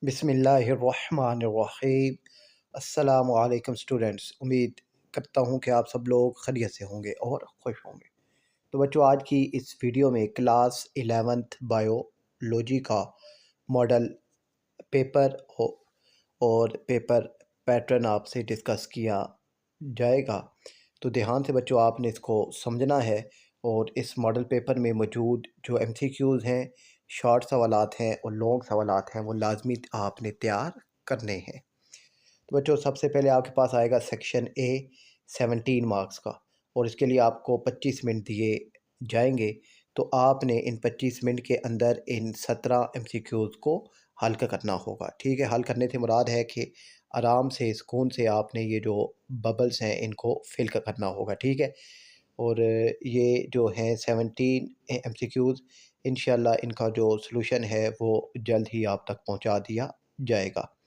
बिस्मिल्लाहिर्रहमानिर्रहीम। अस्सलामु अलैकुम स्टूडेंट्स। उम्मीद करता हूँ कि आप सब लोग खैरियत से होंगे और खुश होंगे। तो बच्चों, आज की इस वीडियो में क्लास 11th बायोलॉजी का मॉडल पेपर हो और पेपर पैटर्न आपसे डिस्कस किया जाएगा। तो ध्यान से बच्चों आपने इसको समझना है और इस मॉडल पेपर में मौजूद जो MCQs हैं, शॉर्ट सवालात हैं और लॉन्ग सवालात हैं, वो लाजमी आपने तैयार करने हैं। तो बच्चों, सबसे पहले आपके पास आएगा सेक्शन ए 17 मार्क्स का और इसके लिए आपको 25 मिनट दिए जाएंगे। तो आपने इन 25 मिनट के अंदर इन 17 MCQs को हल करना होगा। ठीक है, हल करने से मुराद है कि आराम से सुकून से आपने ये जो बबल्स हैं इनको फिल करना होगा। ठीक है, और ये जो हैं 17 MCQs, इंशाल्लाह इनका जो सलूशन है वो जल्द ही आप तक पहुंचा दिया जाएगा।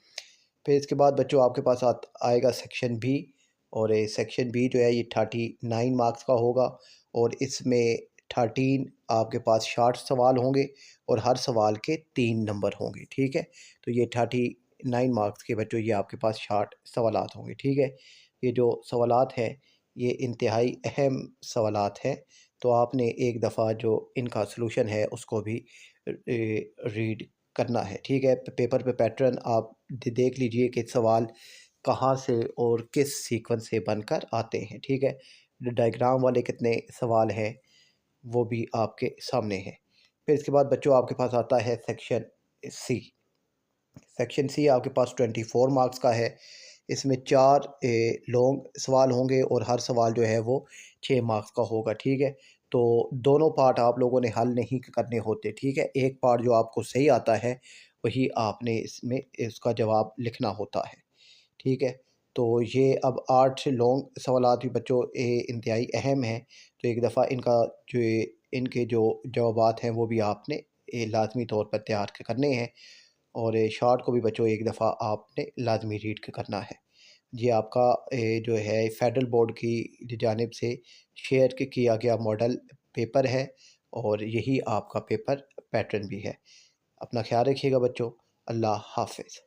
फिर इसके बाद बच्चों आपके पास आएगा सेक्शन बी, और ये सेक्शन बी जो है ये 39 मार्क्स का होगा और इसमें 13 आपके पास शॉर्ट सवाल होंगे और हर सवाल के 3 नंबर होंगे। ठीक है, तो ये 39 मार्क्स के बच्चों ये आपके पास शॉर्ट सवालात होंगे। ठीक है, ये जो सवालात हैं ये इंतहाई अहम सवालात हैं, तो आपने एक दफ़ा जो इनका सलूशन है उसको भी रीड करना है। ठीक है, पेपर पे पैटर्न आप देख लीजिए कि सवाल कहाँ से और किस सीक्वेंस से बनकर आते हैं। ठीक है, डायग्राम वाले कितने सवाल हैं वो भी आपके सामने हैं। फिर इसके बाद बच्चों आपके पास आता है सेक्शन सी। सेक्शन सी आपके पास 24 मार्क्स का है। इसमें 4 लॉन्ग सवाल होंगे और हर सवाल जो है वो 6 मार्क्स का होगा। ठीक है, तो दोनों पार्ट आप लोगों ने हल नहीं करने होते। ठीक है, एक पार्ट जो आपको सही आता है वही आपने इसमें इसका जवाब लिखना होता है। ठीक है, तो ये अब 8 लॉन्ग सवालात भी बच्चों इंतहाई अहम हैं, तो एक दफ़ा इनका जो इनके जो जवाबात हैं वो भी आपने लाजमी तौर पर तैयार करने हैं, और शॉर्ट को भी बच्चों एक दफ़ा आपने लाजमी रीड करना है। ये आपका जो है फेडरल बोर्ड की जानिब से शेयर किया गया मॉडल पेपर है और यही आपका पेपर पैटर्न भी है। अपना ख्याल रखिएगा बच्चों। अल्लाह हाफ़िज़।